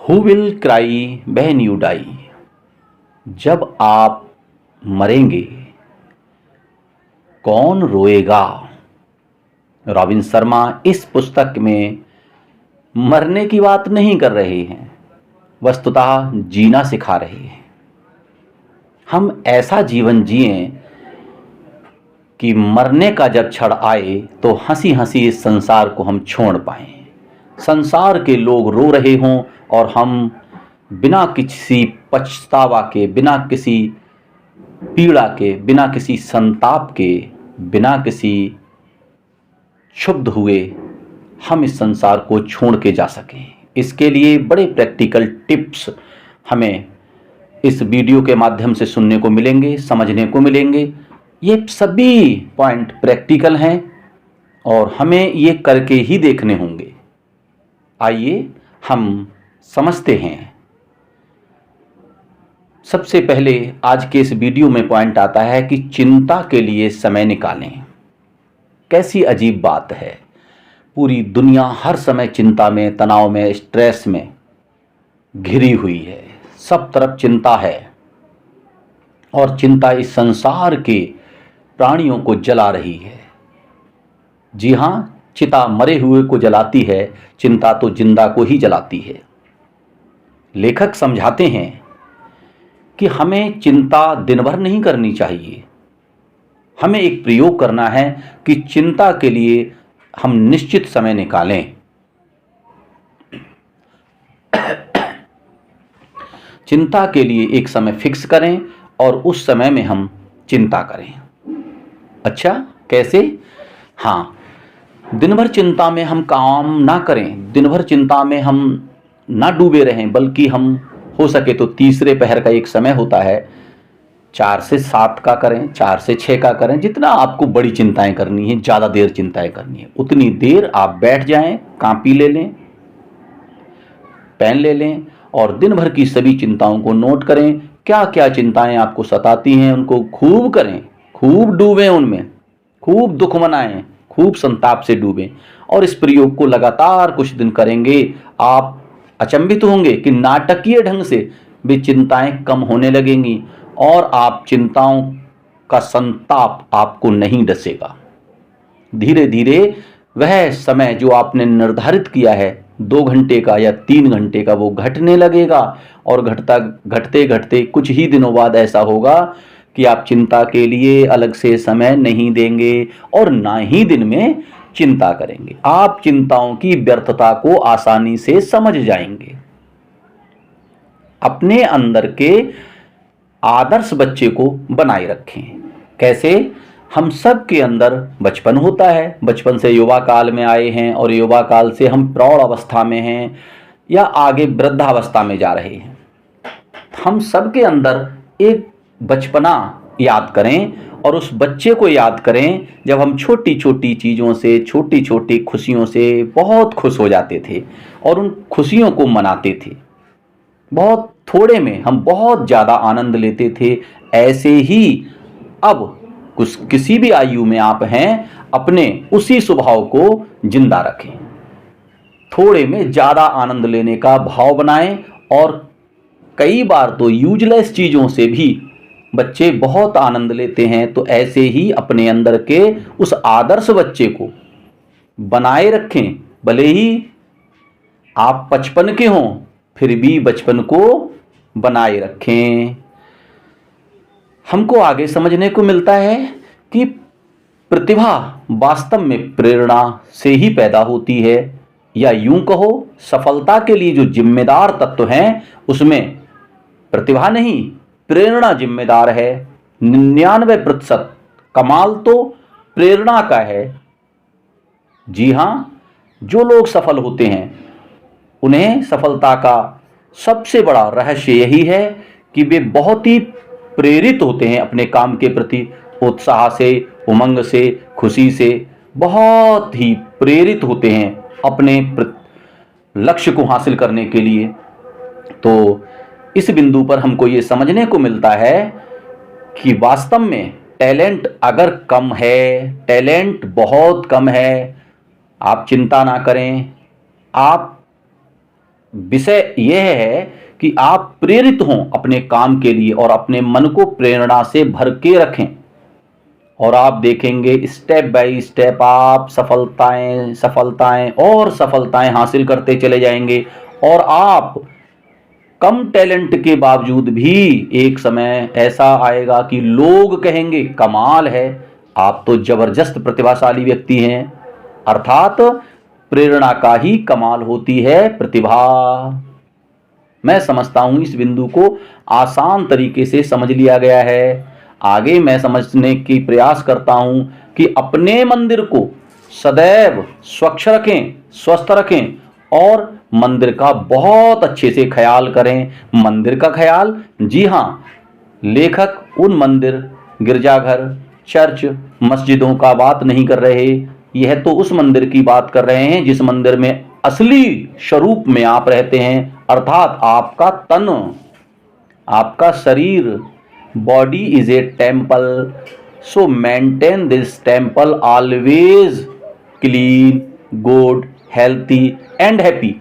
Who will cry when you die. जब आप मरेंगे कौन रोएगा। रॉबिन शर्मा इस पुस्तक में मरने की बात नहीं कर रहे हैं, वस्तुतः जीना सिखा रहे हैं। हम ऐसा जीवन जिएं कि मरने का जब क्षण आए तो हंसी हंसी इस संसार को हम छोड़ पाएं। संसार के लोग रो रहे हों और हम बिना किसी पछतावा के, बिना किसी पीड़ा के, बिना किसी संताप के, बिना किसी क्षुब्ध हुए हम इस संसार को छोड़ के जा सकें। इसके लिए बड़े प्रैक्टिकल टिप्स हमें इस वीडियो के माध्यम से सुनने को मिलेंगे, समझने को मिलेंगे। ये सभी पॉइंट प्रैक्टिकल हैं और हमें ये करके ही देखने होंगे। आइए हम समझते हैं। सबसे पहले आज के इस वीडियो में पॉइंट आता है कि चिंता के लिए समय निकालें। कैसी अजीब बात है, पूरी दुनिया हर समय चिंता में, तनाव में, स्ट्रेस में घिरी हुई है। सब तरफ चिंता है और चिंता इस संसार के प्राणियों को जला रही है। जी हाँ, चिता मरे हुए को जलाती है, चिंता तो जिंदा को ही जलाती है। लेखक समझाते हैं कि हमें चिंता दिन भर नहीं करनी चाहिए। हमें एक प्रयोग करना है कि चिंता के लिए हम निश्चित समय निकालें। चिंता के लिए एक समय फिक्स करें और उस समय में हम चिंता करें। अच्छा, कैसे? हाँ, दिन भर चिंता में हम काम ना करें, दिन भर चिंता में हम ना डूबे रहें, बल्कि हम हो सके तो तीसरे पहर का एक समय होता है, 4 से 7 का करें, 4 से 6 का करें। जितना आपको बड़ी चिंताएं करनी है, ज़्यादा देर चिंताएं करनी है, उतनी देर आप बैठ जाएं, कॉपी ले लें, पेन ले लें और दिन भर की सभी चिंताओं को नोट करें। क्या क्या चिंताएं आपको सताती हैं उनको खूब करें, खूब डूबें उनमें, खूब दुख मनाएं, खूब संताप से डूबें। और इस प्रयोग को लगातार कुछ दिन करेंगे, आप अचंभित होंगे कि नाटकीय ढंग से भी चिंताएं कम होने लगेंगी और आप चिंताओं का संताप आपको नहीं डसेगा। धीरे धीरे वह समय जो आपने निर्धारित किया है 2 घंटे का या 3 घंटे का, वो घटने लगेगा और घटते घटते कुछ ही दिनों बाद ऐसा होगा कि आप चिंता के लिए अलग से समय नहीं देंगे और ना ही दिन में चिंता करेंगे। आप चिंताओं की व्यर्थता को आसानी से समझ जाएंगे। अपने अंदर के आदर्श बच्चे को बनाए रखें। कैसे? हम सब के अंदर बचपन होता है, बचपन से युवा काल में आए हैं और युवा काल से हम प्रौढ़ अवस्था में हैं या आगे वृद्धावस्था में जा रहे हैं। हम सब के अंदर एक बचपना याद करें और उस बच्चे को याद करें जब हम छोटी छोटी चीज़ों से, छोटी छोटी खुशियों से बहुत खुश हो जाते थे और उन खुशियों को मनाते थे। बहुत थोड़े में हम बहुत ज़्यादा आनंद लेते थे। ऐसे ही अब किसी भी आयु में आप हैं, अपने उसी स्वभाव को जिंदा रखें। थोड़े में ज़्यादा आनंद लेने का भाव बनाएं और कई बार तो यूजलेस चीज़ों से भी बच्चे बहुत आनंद लेते हैं। तो ऐसे ही अपने अंदर के उस आदर्श बच्चे को बनाए रखें। भले ही आप 55 के हों, फिर भी बचपन को बनाए रखें। हमको आगे समझने को मिलता है कि प्रतिभा वास्तव में प्रेरणा से ही पैदा होती है, या यूं कहो सफलता के लिए जो जिम्मेदार तत्व हैं उसमें प्रतिभा नहीं, प्रेरणा जिम्मेदार है। 99% कमाल तो प्रेरणा का है। जी हाँ, जो लोग सफल होते हैं उन्हें सफलता का सबसे बड़ा रहस्य यही है कि वे बहुत ही प्रेरित होते हैं अपने काम के प्रति, उत्साह से, उमंग से, खुशी से बहुत ही प्रेरित होते हैं अपने लक्ष्य को हासिल करने के लिए। तो इस बिंदु पर हमको ये समझने को मिलता है कि वास्तव में टैलेंट अगर कम है, टैलेंट बहुत कम है, आप चिंता ना करें। आप विषय यह है कि आप प्रेरित हों अपने काम के लिए और अपने मन को प्रेरणा से भर के रखें, और आप देखेंगे स्टेप बाय स्टेप आप सफलताएं सफलताएं और सफलताएं हासिल करते चले जाएंगे। और आप कम टैलेंट के बावजूद भी एक समय ऐसा आएगा कि लोग कहेंगे कमाल है, आप तो जबरदस्त प्रतिभाशाली व्यक्ति हैं। अर्थात प्रेरणा का ही कमाल होती है प्रतिभा। मैं समझता हूं इस बिंदु को आसान तरीके से समझ लिया गया है। आगे मैं समझने की प्रयास करता हूं कि अपने मंदिर को सदैव स्वच्छ रखें, स्वस्थ रखें और मंदिर का बहुत अच्छे से ख्याल करें। मंदिर का ख्याल, जी हाँ, लेखक उन मंदिर, गिरजाघर, चर्च, मस्जिदों का बात नहीं कर रहे। यह तो उस मंदिर की बात कर रहे हैं जिस मंदिर में असली स्वरूप में आप रहते हैं, अर्थात आपका तन, आपका शरीर। Body is a temple, so maintain this temple always clean, good, healthy and happy.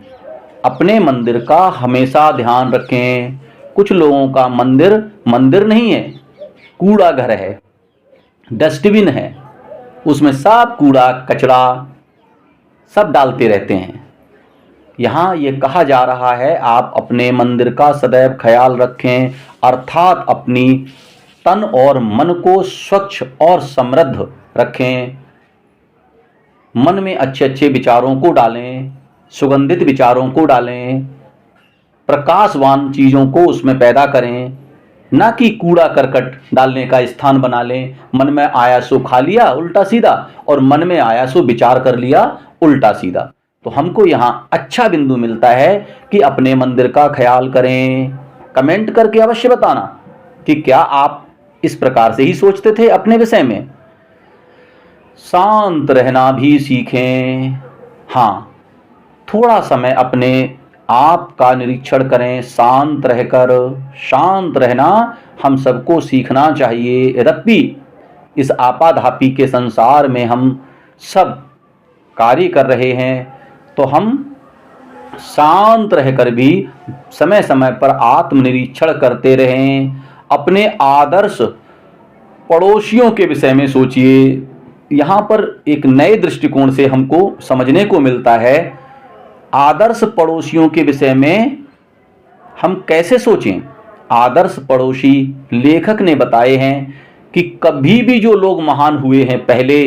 अपने मंदिर का हमेशा ध्यान रखें। कुछ लोगों का मंदिर मंदिर नहीं है, कूड़ा घर है, डस्टबिन है, उसमें सब कूड़ा कचरा सब डालते रहते हैं। यहाँ ये कहा जा रहा है आप अपने मंदिर का सदैव ख्याल रखें, अर्थात अपनी तन और मन को स्वच्छ और समृद्ध रखें। मन में अच्छे अच्छे विचारों को डालें, सुगंधित विचारों को डालें, प्रकाशवान चीज़ों को उसमें पैदा करें, ना कि कूड़ा करकट डालने का स्थान बना लें। मन में आया सो खा लिया उल्टा सीधा, और मन में आया सो विचार कर लिया उल्टा सीधा। तो हमको यहाँ अच्छा बिंदु मिलता है कि अपने मंदिर का ख्याल करें। कमेंट करके अवश्य बताना कि क्या आप इस प्रकार से ही सोचते थे अपने विषय में। शांत रहना भी सीखें। हाँ, थोड़ा समय अपने आप का निरीक्षण करें, शांत रहकर। शांत रहना हम सबको सीखना चाहिए। रब्बी इस आपाधापी के संसार में हम सब कार्य कर रहे हैं, तो हम शांत रहकर भी समय समय पर आत्मनिरीक्षण करते रहें। अपने आदर्श पड़ोसियों के विषय में सोचिए। यहाँ पर एक नए दृष्टिकोण से हमको समझने को मिलता है। आदर्श पड़ोसियों के विषय में हम कैसे सोचें। आदर्श पड़ोसी लेखक ने बताए हैं कि कभी भी जो लोग महान हुए हैं, पहले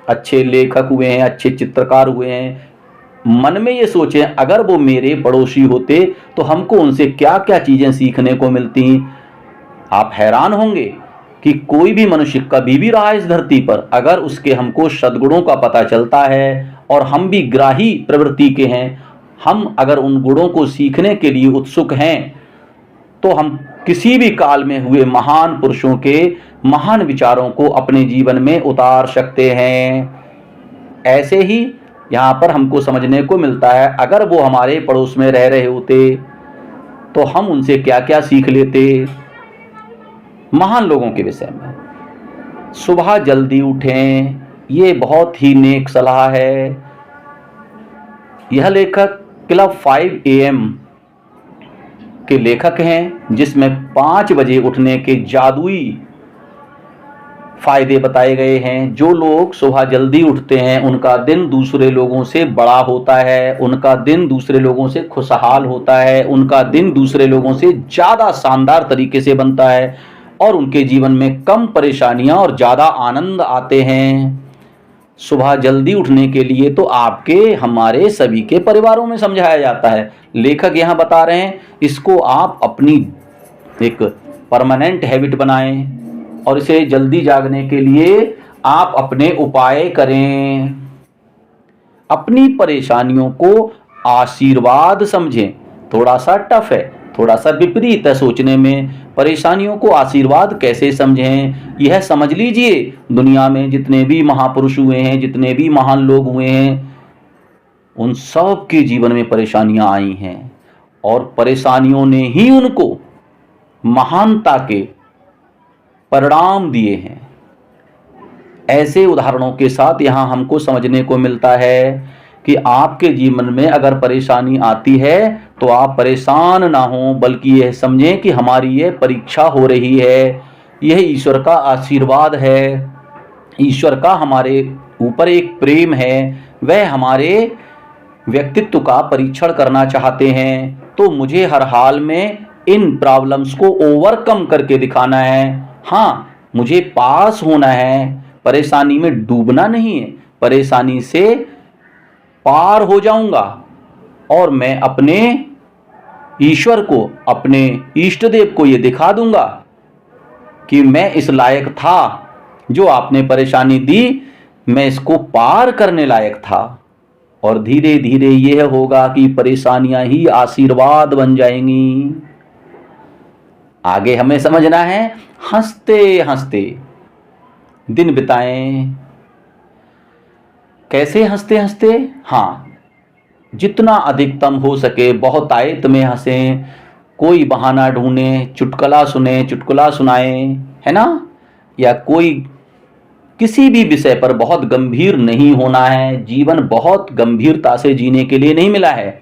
अच्छे लेखक हुए हैं, अच्छे चित्रकार हुए हैं, मन में ये सोचें अगर वो मेरे पड़ोसी होते तो हमको उनसे क्या क्या चीज़ें सीखने को मिलती। आप हैरान होंगे कि कोई भी मनुष्य कभी भी रहा इस धरती पर, अगर उसके हमको सद्गुणों का पता चलता है और हम भी ग्राही प्रवृत्ति के हैं, हम अगर उन गुणों को सीखने के लिए उत्सुक हैं, तो हम किसी भी काल में हुए महान पुरुषों के महान विचारों को अपने जीवन में उतार सकते हैं। ऐसे ही यहाँ पर हमको समझने को मिलता है अगर वो हमारे पड़ोस में रह रहे होते तो हम उनसे क्या क्या सीख लेते महान लोगों के विषय में। सुबह जल्दी उठें, ये बहुत ही नेक सलाह है। यह लेखक क्लब 5 AM के लेखक हैं, जिसमें 5 बजे उठने के जादुई फायदे बताए गए हैं। जो लोग सुबह जल्दी उठते हैं उनका दिन दूसरे लोगों से बड़ा होता है, उनका दिन दूसरे लोगों से खुशहाल होता है, उनका दिन दूसरे लोगों से ज़्यादा शानदार तरीके से बनता है और उनके जीवन में कम परेशानियां और ज़्यादा आनंद आते हैं। सुबह जल्दी उठने के लिए तो आपके हमारे सभी के परिवारों में समझाया जाता है। लेखक यहाँ बता रहे हैं इसको आप अपनी एक परमानेंट हैबिट बनाएं और इसे जल्दी जागने के लिए आप अपने उपाय करें। अपनी परेशानियों को आशीर्वाद समझें। थोड़ा सा टफ है, थोड़ा सा विपरीत है सोचने में। परेशानियों को आशीर्वाद कैसे समझें, यह समझ लीजिए। दुनिया में जितने भी महापुरुष हुए हैं, जितने भी महान लोग हुए हैं, उन सब के जीवन में परेशानियां आई हैं और परेशानियों ने ही उनको महानता के परिणाम दिए हैं। ऐसे उदाहरणों के साथ यहाँ हमको समझने को मिलता है कि आपके जीवन में अगर परेशानी आती है तो आप परेशान ना हो, बल्कि यह समझें कि हमारी ये परीक्षा हो रही है, यह ईश्वर का आशीर्वाद है, ईश्वर का हमारे ऊपर एक प्रेम है, वह हमारे व्यक्तित्व का परीक्षण करना चाहते हैं। तो मुझे हर हाल में इन प्रॉब्लम्स को ओवरकम करके दिखाना है। हाँ, मुझे पास होना है, परेशानी में डूबना नहीं है, परेशानी से पार हो जाऊंगा और मैं अपने ईश्वर को, अपने इष्ट देव को ये दिखा दूंगा कि मैं इस लायक था, जो आपने परेशानी दी मैं इसको पार करने लायक था। और धीरे धीरे यह होगा कि परेशानियां ही आशीर्वाद बन जाएंगी। आगे हमें समझना है, हंसते हंसते दिन बिताएं। कैसे हंसते हंसते? हाँ, जितना अधिकतम हो सके बहुत आयत में हंसें, कोई बहाना ढूंढें, चुटकुला सुने, चुटकुला सुनाएं, है ना, या कोई किसी भी विषय पर बहुत गंभीर नहीं होना है। जीवन बहुत गंभीरता से जीने के लिए नहीं मिला है।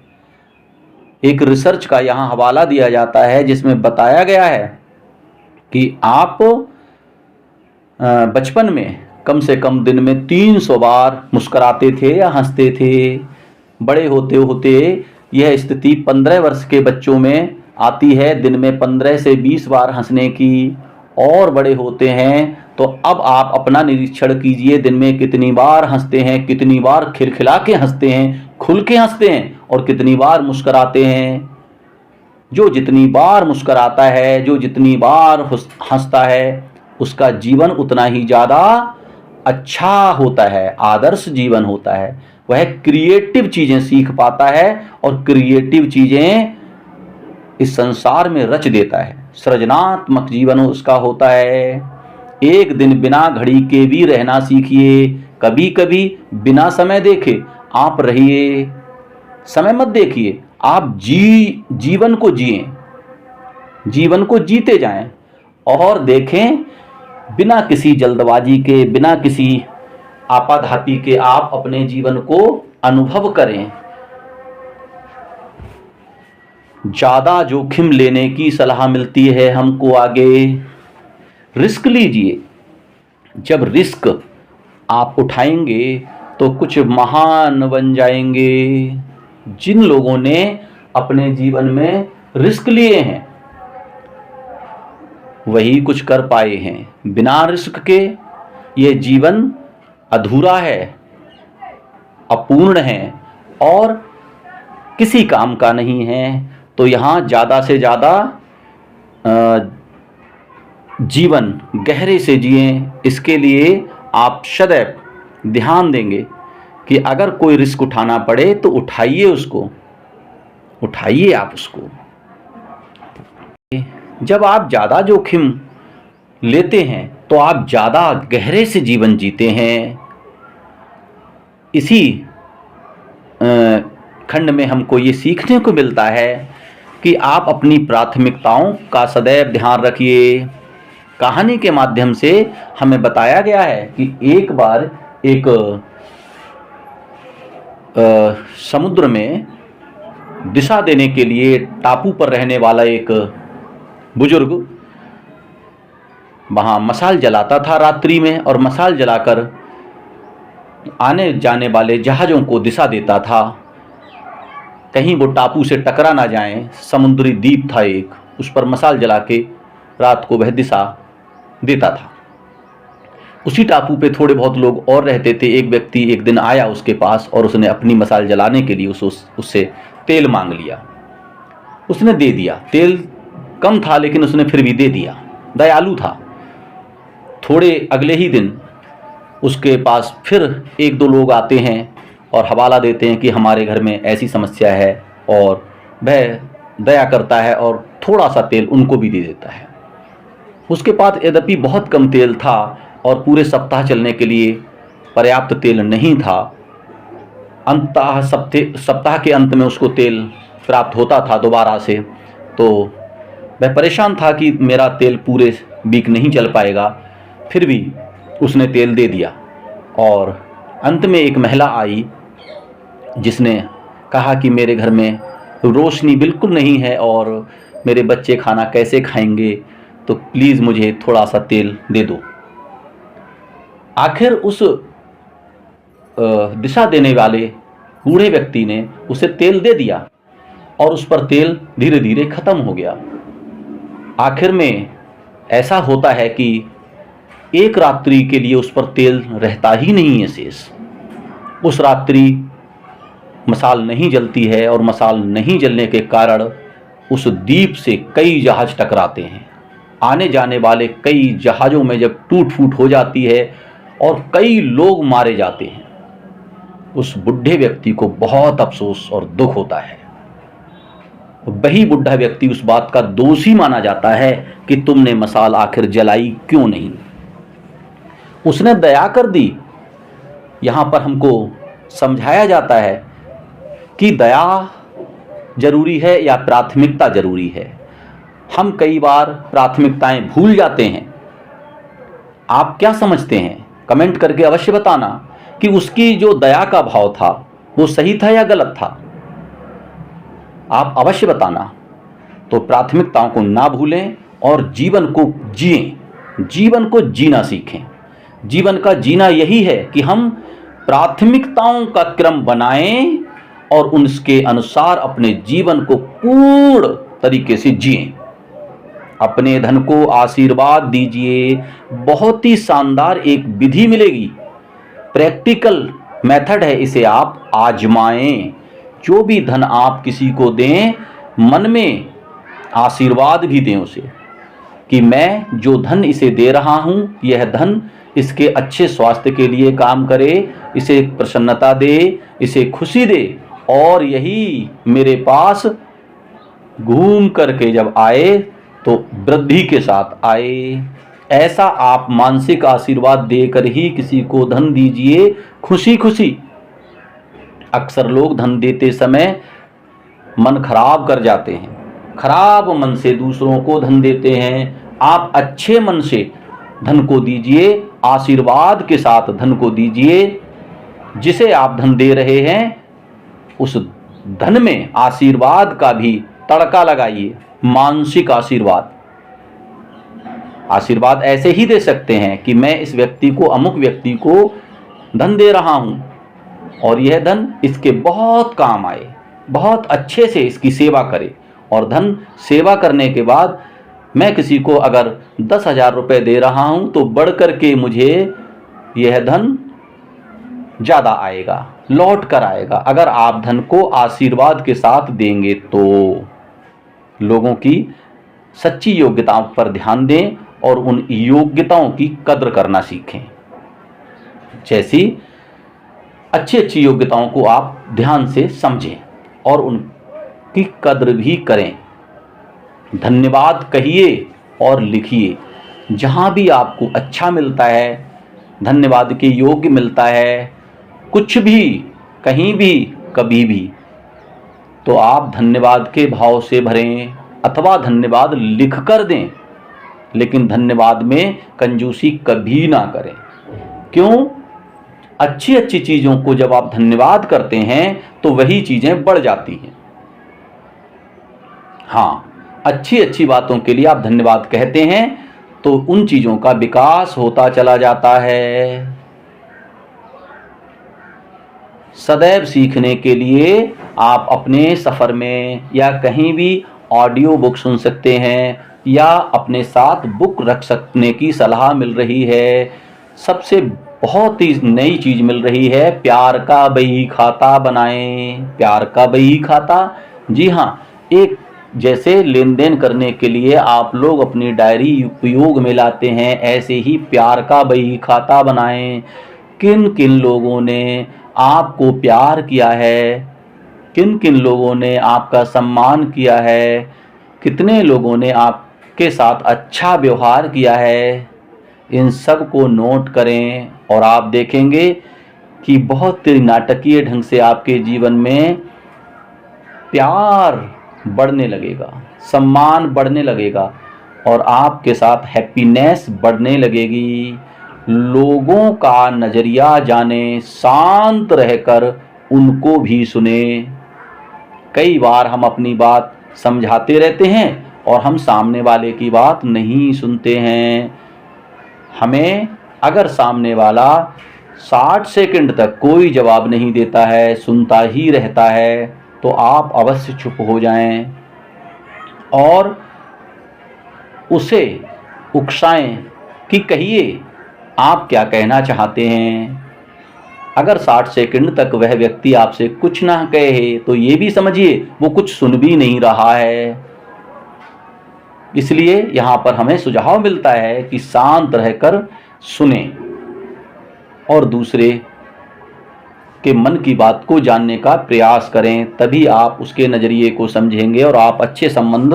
एक रिसर्च का यहाँ हवाला दिया जाता है जिसमें बताया गया है कि आप बचपन में कम से कम दिन में 300 बार मुस्कुराते थे या हंसते थे। बड़े होते होते यह स्थिति 15 वर्ष के बच्चों में आती है, दिन में 15 से 20 बार हंसने की। और बड़े होते हैं तो अब आप अपना निरीक्षण कीजिए, दिन में कितनी बार हंसते हैं, कितनी बार खिलखिला के हंसते हैं, खुल के हंसते हैं, और कितनी बार मुस्कुराते हैं। जो जितनी बार मुस्कुराता है, जो जितनी बार हंसता है, उसका जीवन उतना ही ज़्यादा अच्छा होता है, आदर्श जीवन होता है। वह क्रिएटिव चीज़ें सीख पाता है और क्रिएटिव चीज़ें इस संसार में रच देता है। सृजनात्मक जीवन उसका होता है। एक दिन बिना घड़ी के भी रहना सीखिए। कभी कभी बिना समय देखे आप रहिए, समय मत देखिए, आप जीवन को जिए, जीवन को जीते जाएं और देखें, बिना किसी जल्दबाजी के, बिना किसी आपाधापी के आप अपने जीवन को अनुभव करें। ज़्यादा जोखिम लेने की सलाह मिलती है हमको आगे। रिस्क लीजिए। जब रिस्क आप उठाएंगे तो कुछ महान बन जाएंगे। जिन लोगों ने अपने जीवन में रिस्क लिए हैं वही कुछ कर पाए हैं। बिना रिस्क के ये जीवन अधूरा है, अपूर्ण है और किसी काम का नहीं है। तो यहाँ ज़्यादा से ज़्यादा जीवन गहरे से जिएं। इसके लिए आप सदैव ध्यान देंगे कि अगर कोई रिस्क उठाना पड़े तो उठाइए, उसको उठाइए आप उसको। जब आप ज़्यादा जोखिम लेते हैं तो आप ज़्यादा गहरे से जीवन जीते हैं। इसी खंड में हमको ये सीखने को मिलता है कि आप अपनी प्राथमिकताओं का सदैव ध्यान रखिए। कहानी के माध्यम से हमें बताया गया है कि एक बार एक समुद्र में दिशा देने के लिए टापू पर रहने वाला एक बुजुर्ग वहाँ मशाल जलाता था रात्रि में, और मशाल जलाकर आने जाने वाले जहाज़ों को दिशा देता था, कहीं वो टापू से टकरा ना जाएं। समुद्री द्वीप था एक, उस पर मशाल जला के रात को वह दिशा देता था। उसी टापू पे थोड़े बहुत लोग और रहते थे। एक व्यक्ति एक दिन आया उसके पास और उसने अपनी मशाल जलाने के लिए उससे तेल मांग लिया। उसने दे दिया। तेल कम था लेकिन उसने फिर भी दे दिया, दयालु था। थोड़े अगले ही दिन उसके पास फिर एक दो लोग आते हैं और हवाला देते हैं कि हमारे घर में ऐसी समस्या है, और वह दया करता है और थोड़ा सा तेल उनको भी दे देता है। उसके पास यद्यपि बहुत कम तेल था और पूरे सप्ताह चलने के लिए पर्याप्त तेल नहीं था। अंततः सप्ताह के अंत में उसको तेल प्राप्त होता था दोबारा से, तो वह परेशान था कि मेरा तेल पूरे वीक नहीं चल पाएगा। फिर भी उसने तेल दे दिया और अंत में एक महिला आई। जिसने कहा कि मेरे घर में रोशनी बिल्कुल नहीं है और मेरे बच्चे खाना कैसे खाएंगे, तो प्लीज़ मुझे थोड़ा सा तेल दे दो। आखिर उस दिशा देने वाले बूढ़े व्यक्ति ने उसे तेल दे दिया और उस पर तेल धीरे धीरे खत्म हो गया। आखिर में ऐसा होता है कि एक रात्रि के लिए उस पर तेल रहता ही नहीं है शेष। उस रात्रि मसाल नहीं जलती है और मसाल नहीं जलने के कारण उस द्वीप से कई जहाज टकराते हैं। आने जाने वाले कई जहाज़ों में जब टूट फूट हो जाती है और कई लोग मारे जाते हैं, उस बुढ़े व्यक्ति को बहुत अफसोस और दुख होता है। वही बुढ़ा व्यक्ति उस बात का दोषी माना जाता है कि तुमने मसाल आखिर जलाई क्यों नहीं। उसने दया कर दी। यहाँ पर हमको समझाया जाता है कि दया जरूरी है या प्राथमिकता जरूरी है। हम कई बार प्राथमिकताएं भूल जाते हैं। आप क्या समझते हैं? कमेंट करके अवश्य बताना कि उसकी जो दया का भाव था वो सही था या गलत था। आप अवश्य बताना। तो प्राथमिकताओं को ना भूलें और जीवन को जिएं, जीवन को जीना सीखें। जीवन का जीना यही है कि हम प्राथमिकताओं का क्रम बनाएं और उनके अनुसार अपने जीवन को पूर्ण तरीके से जिएं। अपने धन को आशीर्वाद दीजिए। बहुत ही शानदार एक विधि मिलेगी, प्रैक्टिकल मेथड है, इसे आप आजमाएं। जो भी धन आप किसी को दें, मन में आशीर्वाद भी दें उसे कि मैं जो धन इसे दे रहा हूं, यह धन इसके अच्छे स्वास्थ्य के लिए काम करे, इसे प्रसन्नता दे, इसे खुशी दे और यही मेरे पास घूम करके जब आए तो वृद्धि के साथ आए। ऐसा आप मानसिक आशीर्वाद देकर ही किसी को धन दीजिए, खुशी खुशी। अक्सर लोग धन देते समय मन खराब कर जाते हैं, खराब मन से दूसरों को धन देते हैं। आप अच्छे मन से धन को दीजिए, आशीर्वाद के साथ धन को दीजिए। जिसे आप धन दे रहे हैं उस धन में आशीर्वाद का भी तड़का लगाइए। मानसिक आशीर्वाद, आशीर्वाद ऐसे ही दे सकते हैं कि मैं इस व्यक्ति को, अमुक व्यक्ति को धन दे रहा हूं और यह धन इसके बहुत काम आए, बहुत अच्छे से इसकी सेवा करे। और धन सेवा करने के बाद मैं किसी को अगर 10,000 रुपये दे रहा हूं तो बढ़ करके मुझे यह धन ज़्यादा आएगा, लौट कर आएगा। अगर आप धन को आशीर्वाद के साथ देंगे तो लोगों की सच्ची योग्यताओं पर ध्यान दें और उन योग्यताओं की कद्र करना सीखें। जैसी अच्छी अच्छी योग्यताओं को आप ध्यान से समझें और उनकी कद्र भी करें। धन्यवाद कहिए और लिखिए। जहाँ भी आपको अच्छा मिलता है, धन्यवाद के योग्य मिलता है, कुछ भी, कहीं भी, कभी भी, तो आप धन्यवाद के भाव से भरें अथवा धन्यवाद लिख कर दें। लेकिन धन्यवाद में कंजूसी कभी ना करें। क्यों? अच्छी अच्छी चीज़ों को जब आप धन्यवाद करते हैं तो वही चीज़ें बढ़ जाती हैं। हाँ, अच्छी अच्छी बातों के लिए आप धन्यवाद कहते हैं तो उन चीज़ों का विकास होता चला जाता है। सदैव सीखने के लिए आप अपने सफ़र में या कहीं भी ऑडियो बुक सुन सकते हैं या अपने साथ बुक रख सकने की सलाह मिल रही है। सबसे बहुत ही नई चीज़ मिल रही है, प्यार का बही खाता बनाएं। प्यार का बही खाता, जी हाँ, एक जैसे लेन देन करने के लिए आप लोग अपनी डायरी उपयोग में लाते हैं, ऐसे ही प्यार का बही खाता बनाएं। किन किन लोगों ने आपको प्यार किया है, किन किन लोगों ने आपका सम्मान किया है, कितने लोगों ने आपके साथ अच्छा व्यवहार किया है, इन सब को नोट करें और आप देखेंगे कि बहुत नाटकीय ढंग से आपके जीवन में प्यार बढ़ने लगेगा, सम्मान बढ़ने लगेगा और आपके साथ हैप्पीनेस बढ़ने लगेगी। लोगों का नज़रिया जाने शांत रहकर उनको भी सुने। कई बार हम अपनी बात समझाते रहते हैं और हम सामने वाले की बात नहीं सुनते हैं। हमें अगर सामने वाला 60 सेकंड तक कोई जवाब नहीं देता है, सुनता ही रहता है, तो आप अवश्य चुप हो जाएं और उसे उकसाएं कि कहिए आप क्या कहना चाहते हैं। अगर 60 सेकंड तक वह व्यक्ति आपसे कुछ ना कहे तो ये भी समझिए वो कुछ सुन भी नहीं रहा है। इसलिए यहाँ पर हमें सुझाव मिलता है कि शांत रहकर सुने और दूसरे के मन की बात को जानने का प्रयास करें, तभी आप उसके नज़रिए को समझेंगे और आप अच्छे संबंध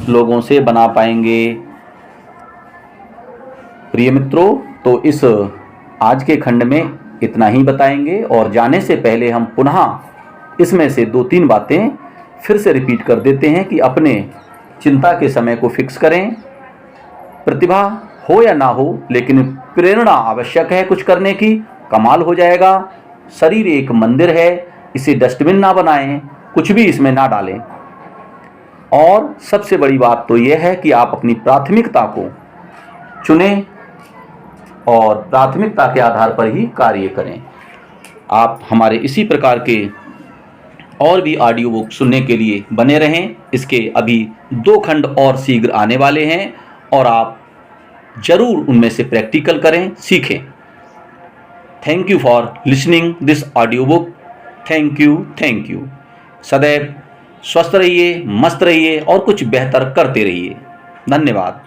लोगों से बना पाएंगे। प्रिय मित्रों, तो इस आज के खंड में इतना ही बताएंगे और जाने से पहले हम पुनः इसमें से 2-3 बातें फिर से रिपीट कर देते हैं कि अपने चिंता के समय को फिक्स करें। प्रतिभा हो या ना हो, लेकिन प्रेरणा आवश्यक है कुछ करने की, कमाल हो जाएगा। शरीर एक मंदिर है, इसे डस्टबिन ना बनाएं, कुछ भी इसमें ना डालें। और सबसे बड़ी बात तो यह है कि आप अपनी प्राथमिकता को चुनें और प्राथमिकता के आधार पर ही कार्य करें। आप हमारे इसी प्रकार के और भी ऑडियो बुक सुनने के लिए बने रहें। इसके अभी 2 खंड और शीघ्र आने वाले हैं और आप जरूर उनमें से प्रैक्टिकल करें, सीखें। Thank you for listening this audio book. Thank you. सदैव स्वस्थ रहिए, मस्त रहिए और कुछ बेहतर करते रहिए। धन्यवाद।